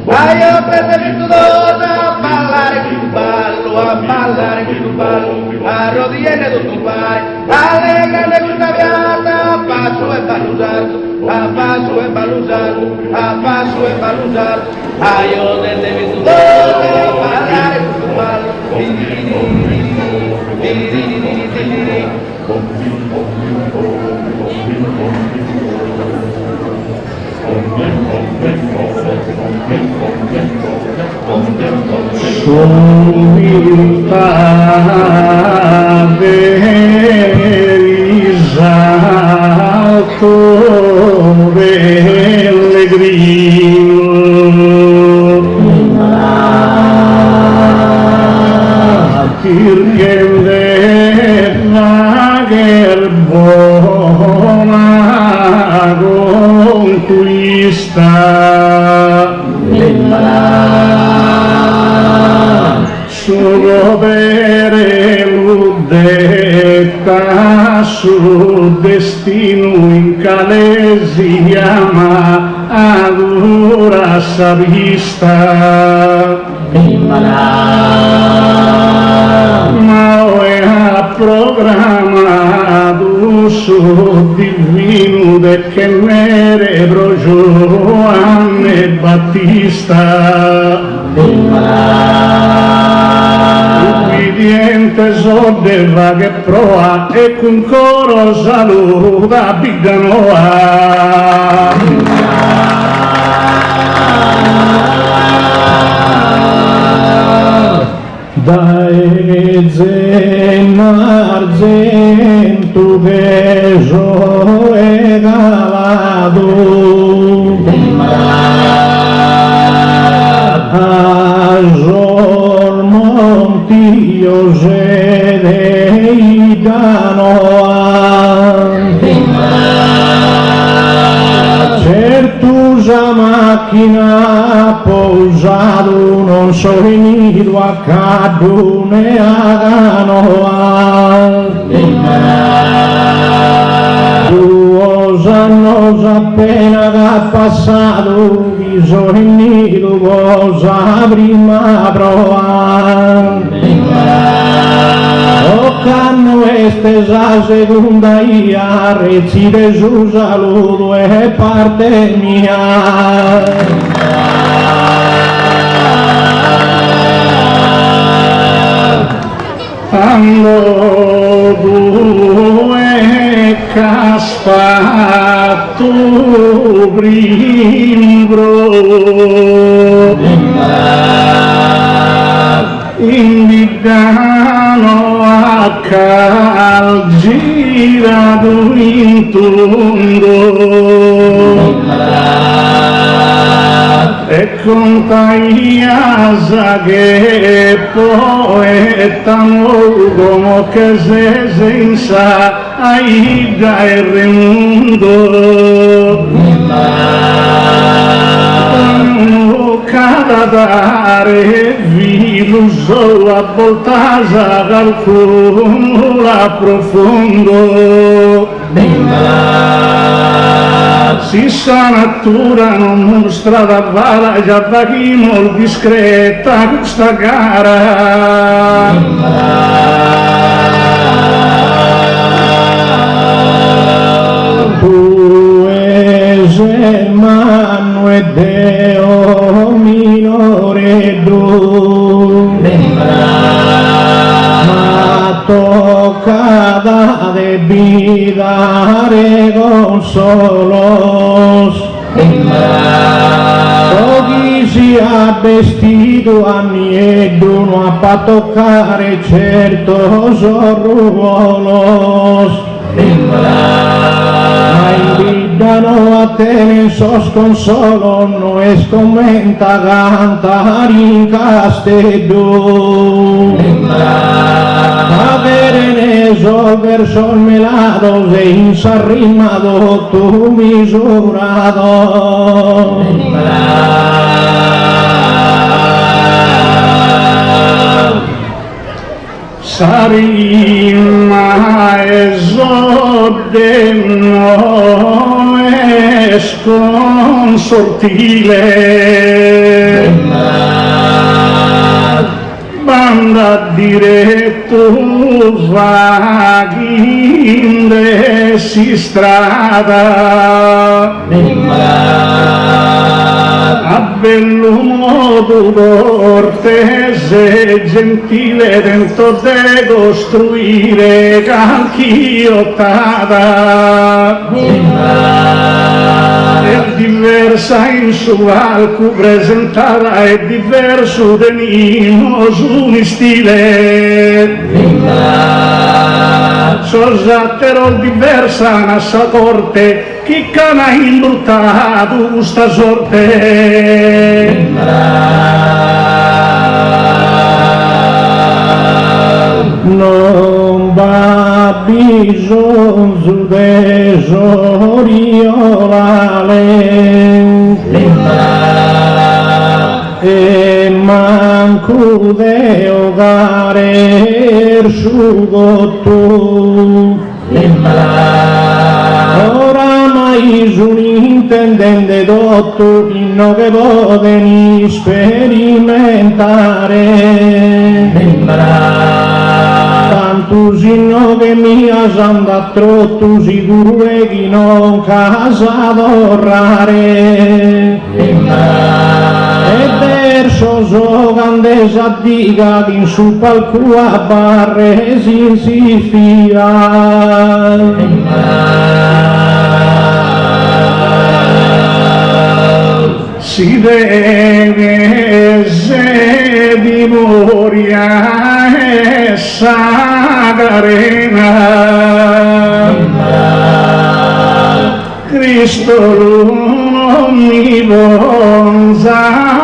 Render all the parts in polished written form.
Aio per virtuosa a ballare qui tu ballo, a rodillene tutto fai, allegrane questa viata, a passo e ballusando, a passo e ballusando, a passo e ballusando, aio delle virtuosa a ballare qui tu ballo, Sumiltà dell'Isalto pellegrino, perché lager buona conquista. Solo per l'udetta sul destino in calesia ma adura sa vista. Ma è a programma su divino de che mere Giovanni Battista. Ubbidiente sodeva che proa e con coro saluta Biganoa. Da ezen argentu peso e galado, azor montillo se deitanoa, certusa macchina pousado non so venido a cadune a ganoa. Duos annos appena passato mi sono venido vos a prima prova. Toccanno estesa segunda ia recite su saludo e parte mia. Quando due caspato brimbro invitano a cal girato in tondo e contagiasa che poeta come che se senza aida e remundo cada dare viluso a voltasa calcula profondo. Si sa natura non mostra da vala già vachimo discreta questa gara. Tu es mano e Deo minore do, ma tocca de bidare consolos. Pochi si ha vestito a miedo, non ha fatto toccare certo sorruolos. Ma invitano a te sos consolo, no es comenta cantar in castello. Avere sol verso el melado e insarrimado tu misurado. Sarima e zodde no e sconsortile banda diretto vaghinde si strada a bello modo cortese gentile tento de costruire calchiottata è diversa in suo alcu presentata è diverso denimo su un stile sosattero diversa nassa corte chi cana imbruttato questa sorte non va bisogno d'esoriolare e manco de ogare sugo tu oramai sono intendente dotto inno che poteni sperimentare tanto sinno che mi asanda trotto sicuro che non casa d'orrare e verso so candesa dica che in su palco a barre si si deve se di moria e sagarena Cristo non mi vonza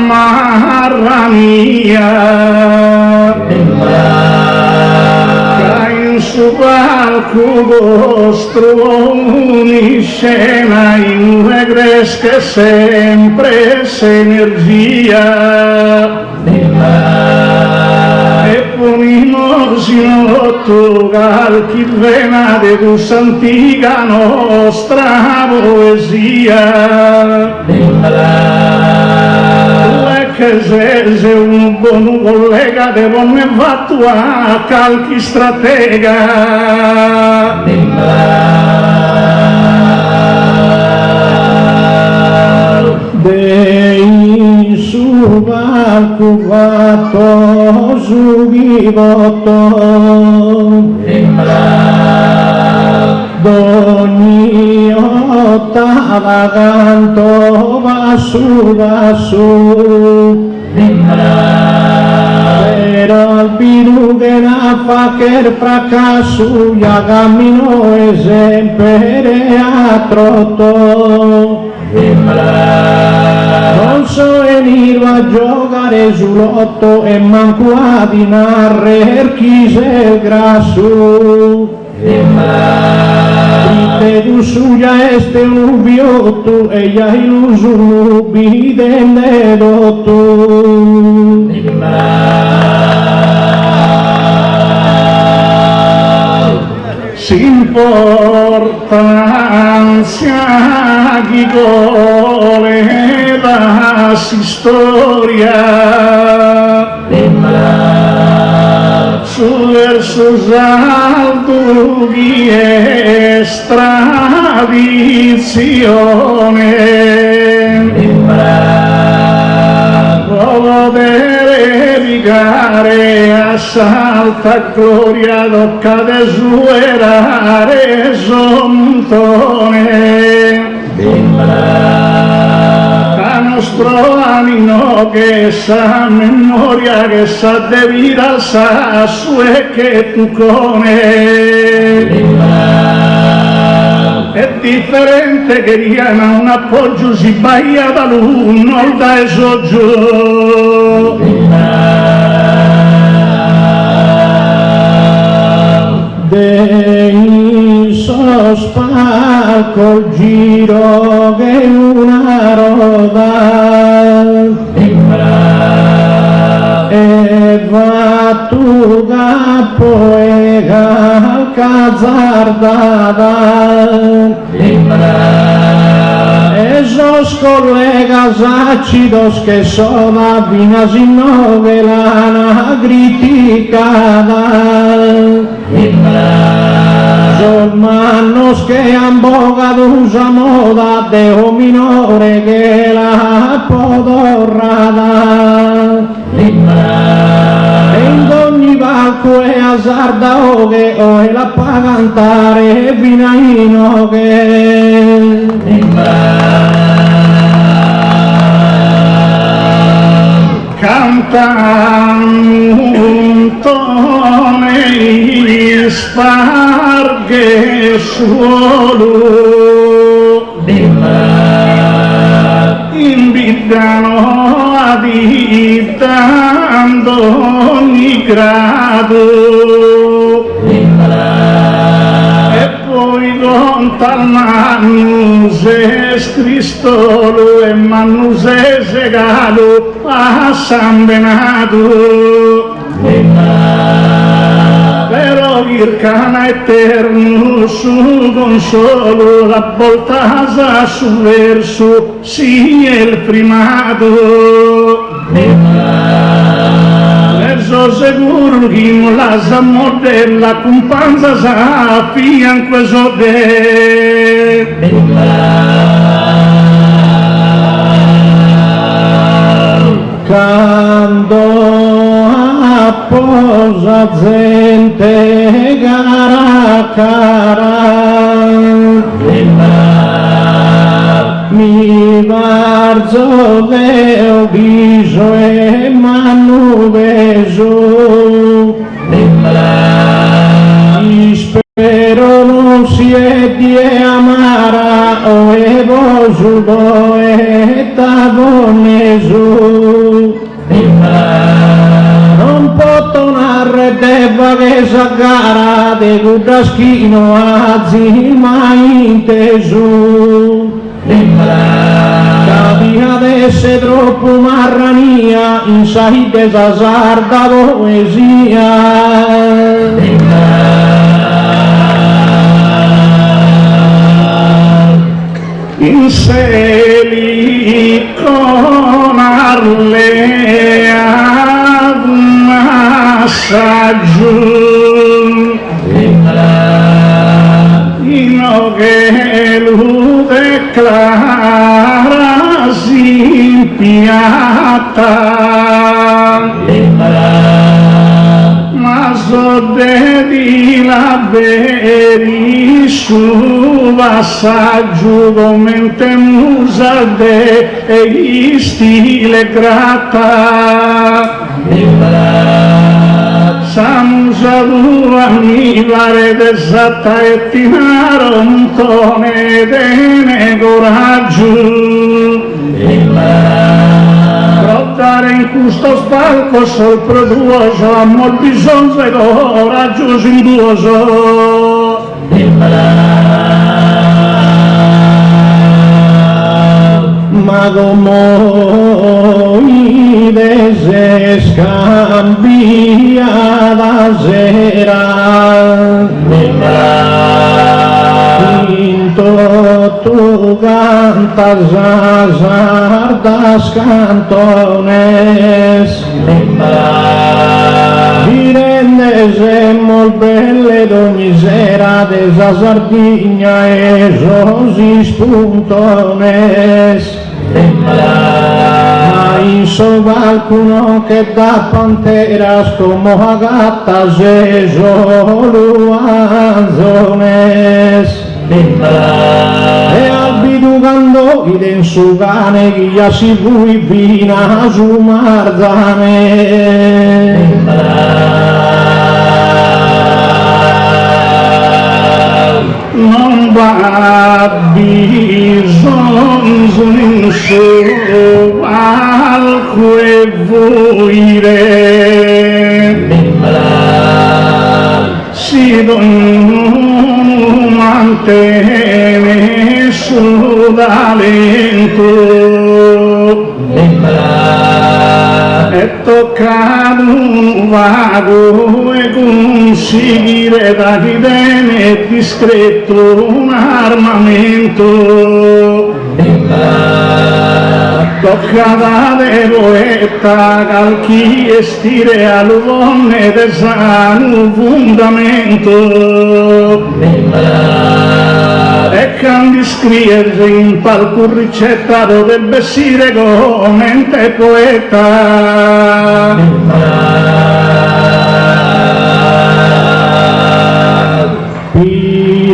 marra mia che in su palco vostro uniscena in regresca sempre s'energia e ponimosi otto calchi venate con s'antica nostra poesia che se un buon collega te non è fatto a calchi stratega dei su palco fatto su chivotto d'ogni ottava canto va su però il più che la fa che il fracasso ya cammino e sempre a trotto non so venire a giocare sull'otto e manco a dinare chi sei il grasso te tu suya este un biotto e ya iluso nubi delle dotto s'importanza chi vuole la storia su verso salto chi è tradizione poter dedicare a salta gloria tocca desuerare sontone a nostro animo che sa memoria che sa de vita sa su e che tu cone è differente che richiama un appoggio si baia da lui non da esoggio dei sospalco il giro che una roda e va tu capo e calcazzardata los colegas ácidos que soda vinas y novelana criticada. Son manos que han bogado usa moda de un minore che la podorrada. E in ogni balco è azzarda che o è la pa cantare vinaino che canta un tone sparghe suolo invitano aditando ogni grado e poi con tal Mannuse Cristolo e Mannuse Segalo a San Benato però il cana eterno su consolo la voltasa su verso sì è il primato verso sicuro che non la sa modella companza sa fianco so de quando apposa gente cara cara mi varzo deo viso e manu beso spero non sia di amara o evo sudo e tabonesu non può tornare debba che sa gara de gudaschino a zilma inteso capia d'esse troppo marrania in saide sarda poesia in seli con arlea massaggio in che lu declara si piatta ma so di la veri su passaggio come te musa de e stile grata Samusa tua mi pare esatta e ti naro un tone de coraggio dare in questo spalco sol produoso a molti bisogno e coraggio sinduoso ma come i dese scambia la sera tu cantas sardas cantones Virendes molt belle do misera de sa Sardigna e sosis puntones ma in so qualcuno che da panteras como agattas e soluanzones e abitugando iden su cane chi ya si vui vina su marzane non va bisogno in su palco e vuire si non mantene su talento e toccare un vago e conseguire da chi viene discreto un armamento toccata de poeta calchi e stire all'uomo de sano fondamento e candi scriersi in palco ricettato del bessire commente poeta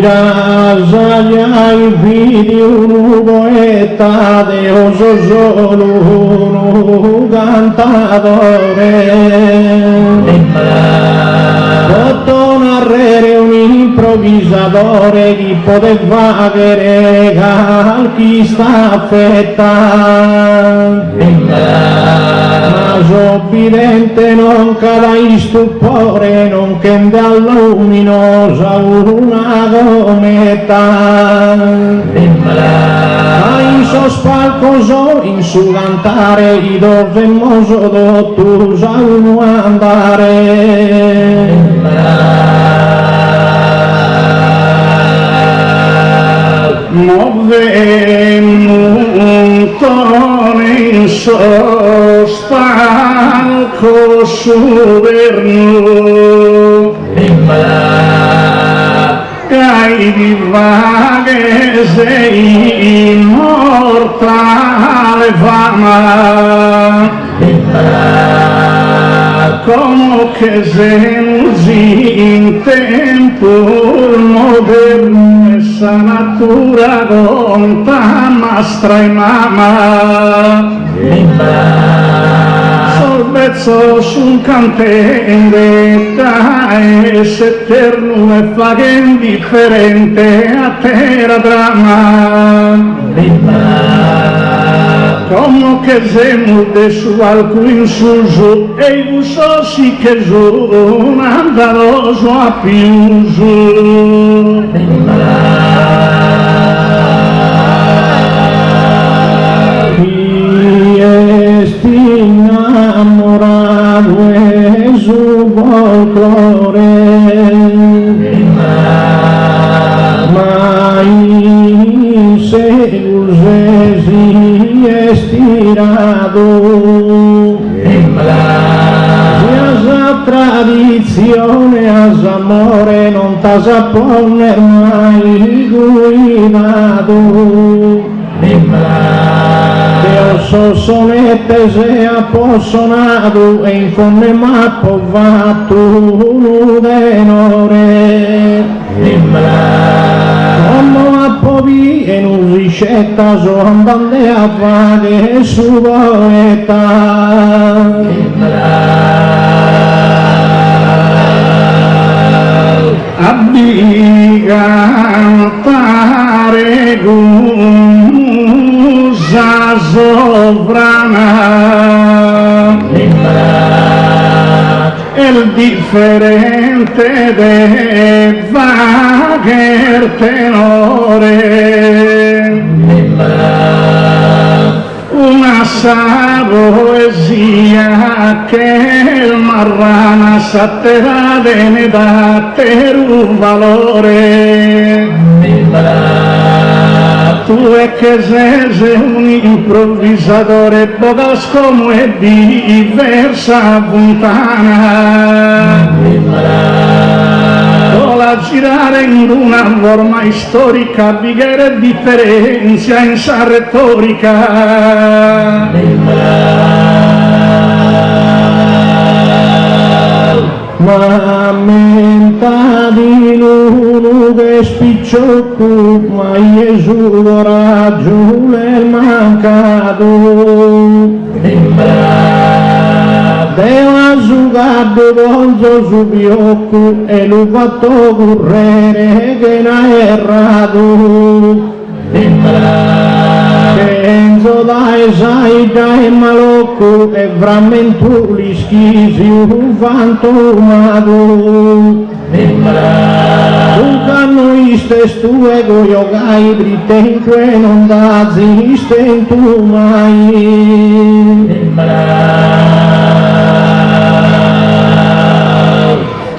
Pirasaglia il video un poeta de oso solo un cantatore potto narrare un improvvisatore chi poteva avere calchi staffetta ma sobbidente non cada in stupore non chende a luminosa una cometa in suo spalcoso in su cantare i dove moso dottu sa uno andare movenuto in suo spalco soverno Cai di vaghe sei immortale fama come che sei in tempo moderno essa natura conta mastra e mamma solvezzo su cantende e se terno e fa che indifferente a terra dramma come che se mude su alcun suso e i gustosi che sono andaloso a piuso innamorato e su folklore ma in seguse si è stirato sia sa tradizione as amore non ta sapone mai guidato Deus sonette se appossonato e in fonne mappo fatto un denore come appo vie non ricetta so andande a fare su poeta abbi cantare sa sovrana il differente de vagher tenore una sa poesia che il marrana satterà ne dà per un valore tu è che sei un improvvisatore bogas come diversa puntana la girare in una ormai storica bighere differenzia in sa retorica ma menta di l'uno che spicciocco ma Gesù ragione nel mancato Deo asciugato volto su biocco e lo fatto correre che n'ha errato penso dai sai dai malocco e frammento gli schisi un fantomato un cannoista tu ego yogai dritte in que non da ziste tu mai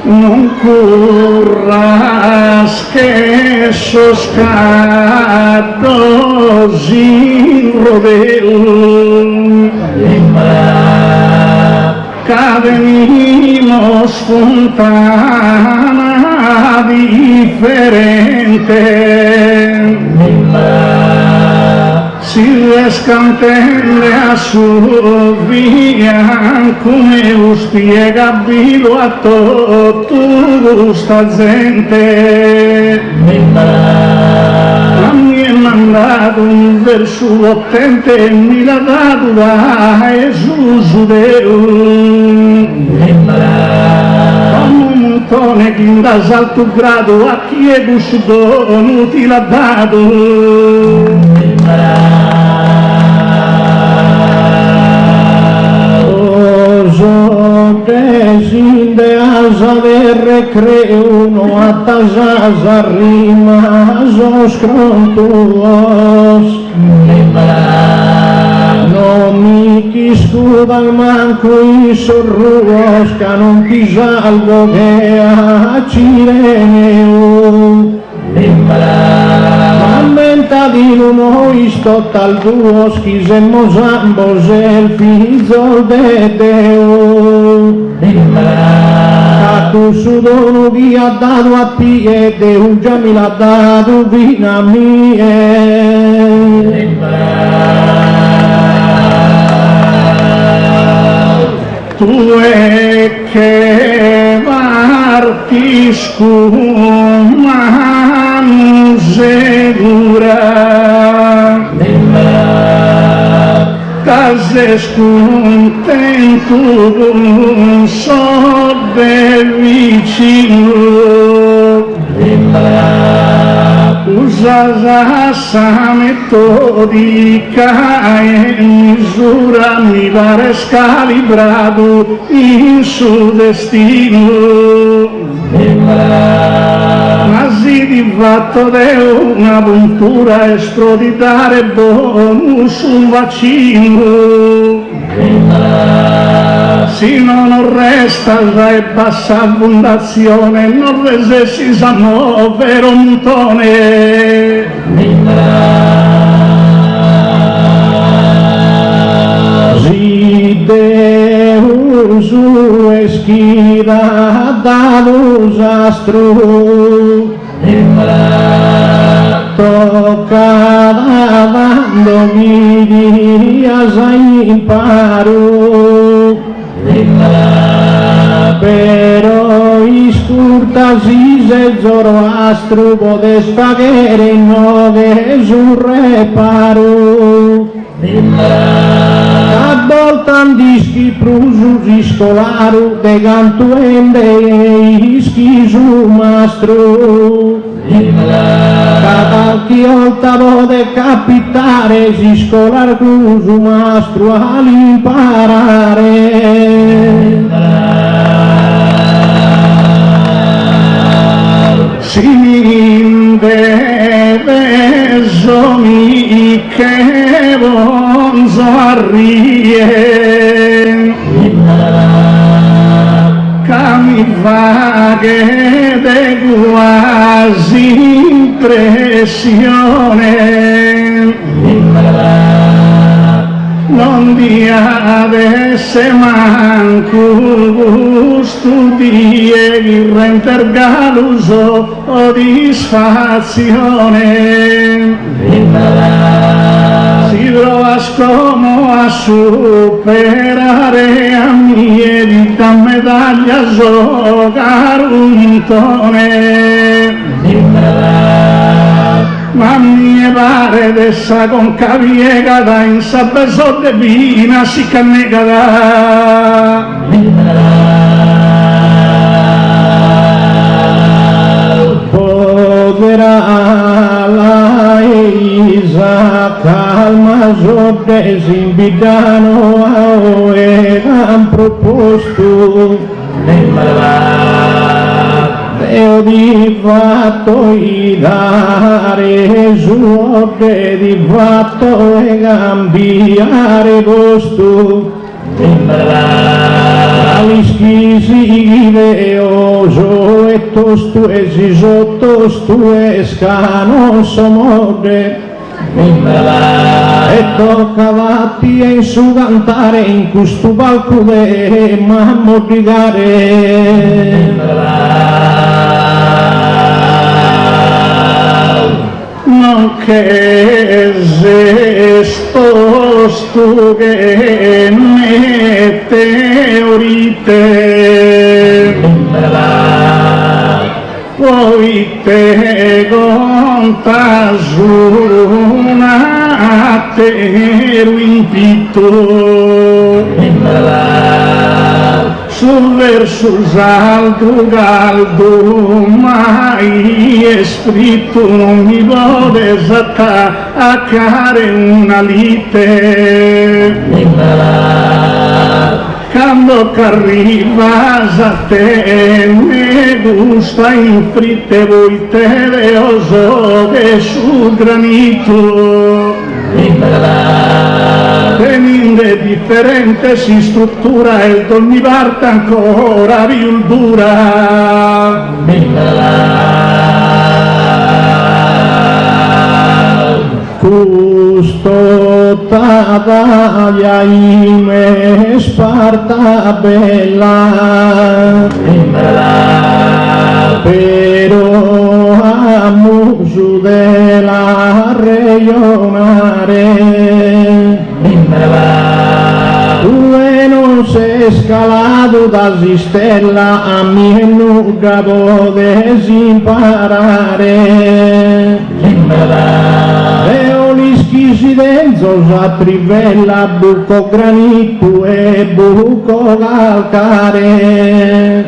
non curras che soscatto sin rodeo venimos fontana diferente. Si descantende a su via come uspiegabilo a tutta gente. A mi è mandato un verso potente, mi l'ha dato da Gesù Deo. Come un montone che in da salto grado a chi è gusto non ti l'ha dato. Desinde asa de recreo no atasas arrima os crontuos. No mi quiscudan manco y sorruos que non quisalgo que a Cireneu. Ammenta di uno isto tal duos quisemos ambos el figlio de Deo. A tu su dono vi ha dato a ti e Deo già mi l'ha dato vina mie. Tu è che martiscu man segura cases contento so de vicino usa essa metodica e misura mi pare scalibrato in suo destino. Ma si di fatto è una puntura esploditare bonus un vaccino. Se non resta e bassa abbondazione, non resessi sa muovere un montone. Si Deus su eschida da luz astro toccada dando mi días a imparo pero iscurtas y se Zoroastro podes pagare no de su reparo. Voltan dischi prusus iscolaru de gantuende ischi su mastro. Cada volta vode capitare iscolar su mastro all'imparare. Si deve somi che bonzo arrie mi fa che de quasi impressione non di avesse manco studi e renter galuso o disfazione si trova scomo a superare a mie vita medaglia giocare un tone ma mi pare dessa con caviegata in sabbeso de vina si cannegata poderà la Isa calma so desimbidano e han proposto Deo di fatto i dare suo di fatto e cambiare posto agli schisi ideoso e tosto e si sotto stu e scano somode e toccavati in su cantare in questo palco de mammo di gare. Non che se sto stu che ne teorite poi te conta su una teru in pitto sul verso saldo caldo mai è scritto non mi vuole esatta a care una lite quando arrivas a te me gusta in fritte voi te veoso che sul granito teninde differente si struttura e ogni parte ancora più dura Custo taglia me sparta bella però a muso della regionare dove non sei scalato da stella a me nulla potessi imparare e olischi denso sa trivella buco granito e buco calcare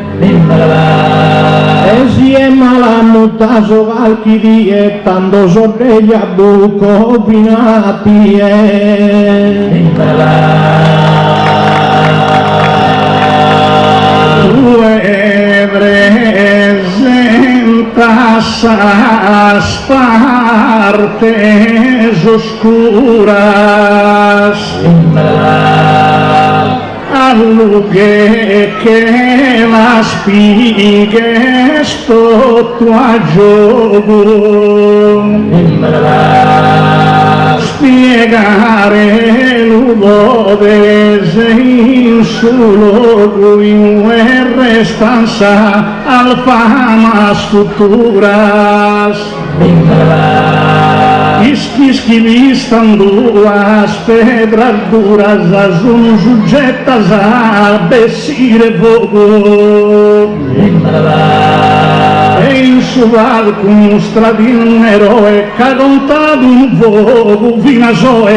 e si è malamutaso calchi di e tanto sorreglia buco pinati presentas as partes oscuras allughe che la spighe sto a gioco spiegare l'uvodese in solo in guerre stanza al famas futuras ischi listan duas pedras duras as un sujjetas a bessire vogo e in su alcun stradin un eroe che contato un vogo vinasoe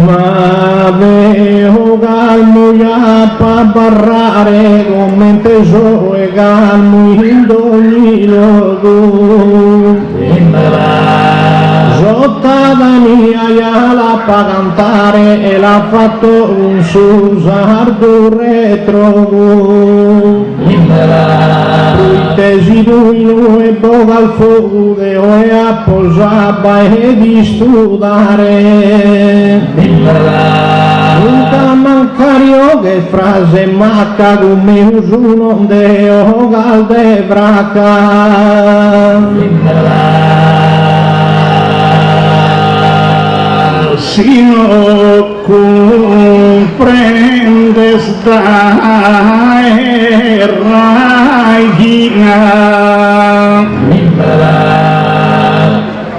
ma veo calmo ya pa barrare come teso e calmo in ogni luogo sottata mia ya la pa cantare e l'ha fatto un susardo retrogo tesi duino e boga al fuoco e apposava e di studare nunca mancario che frase macca come usuno de ogal de braca si no comprendes da raigina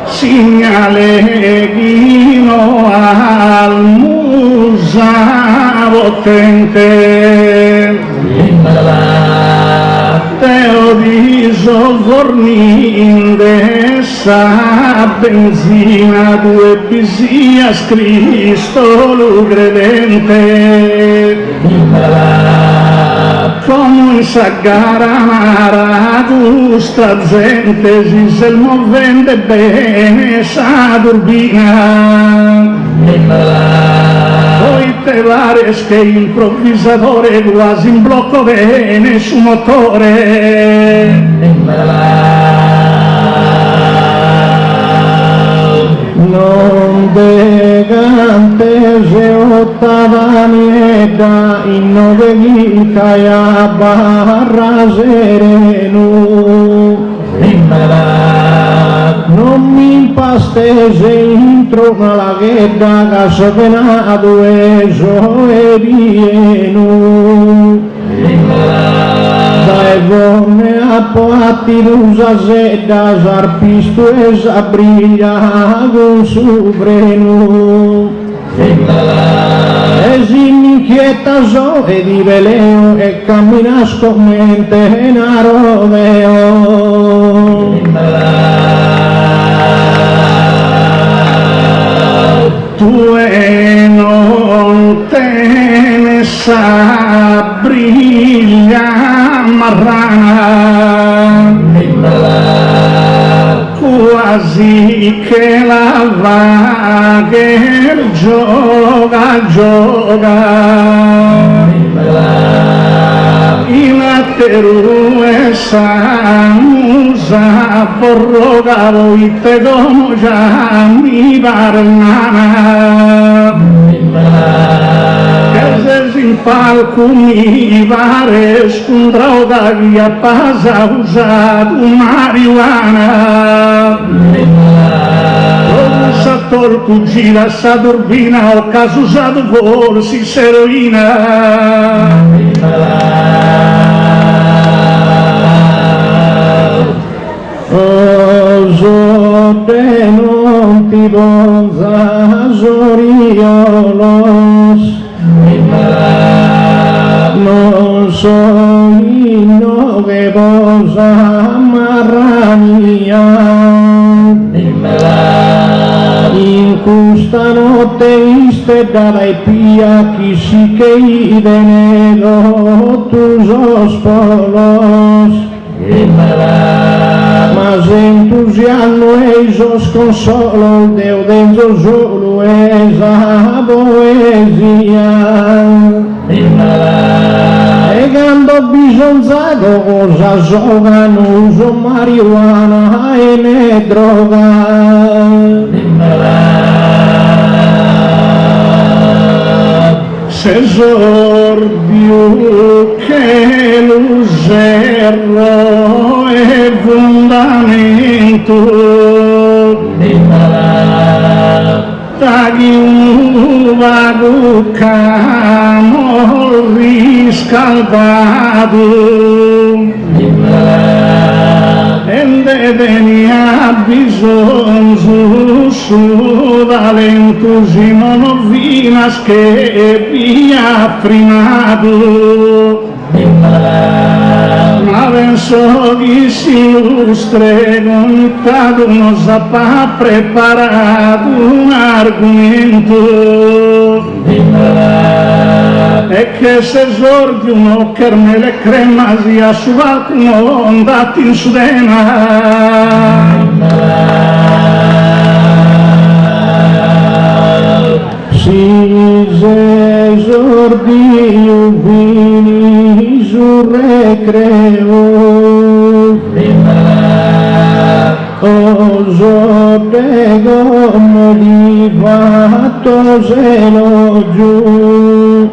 segnaleghino al musa potente teo di sovvorninde sa benzina due bisias Cristo lu credente come sa gara mara gusta gente si se movente bene sa turbina poi te pares che improvvisatore quasi in blocco bene su motore non decante se ottava nieta in nove ghita e a barra sereno stese intorno alla ghetta che sovenato e so e vieno dai donne a poati l'usa sedda s'arpisto e s'abriglia con supreno e si inquieta so e di veleo e cammina scommente na roveo tu e non te ne s'abriglia marrana quasi che la vaga gioga in atteru e samusa porroga voi te como già mi barnana che se in palco mi pare scontroga via pasa usato marijuana Sator cugina sa turbina o caso usato forsi eroina oso te non ti bonza soriolos non so io che posa marrania in questa notte viste dai pia chi si che i venedo tu sospolos ma se entusiasmo e sos consolo deo dentro solo esa poesia e quando bisonzato cosa giocano uso marijuana e ne droga se sordio che l'userro è fondamento tagli un vago camo riscaldato e venia bisogno su dall'entusiasmo novinas che via primato ma penso che si illustre con uno sapà preparato un argomento e che se sordi uno carmele crema sia su qualcuno andati in sudena si esordi vini sul recreo oso prego di fatto seno giù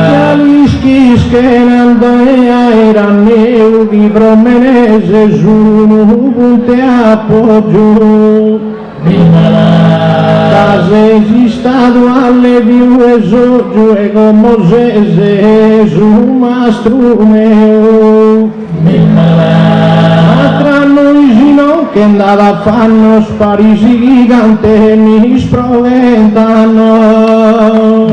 Jaliskis che nandea era neu di promenese su punte appoggio case esistado alle due soggio e come se su mastro meu tra noi non che andava fanno sparisi gigante mi sproventano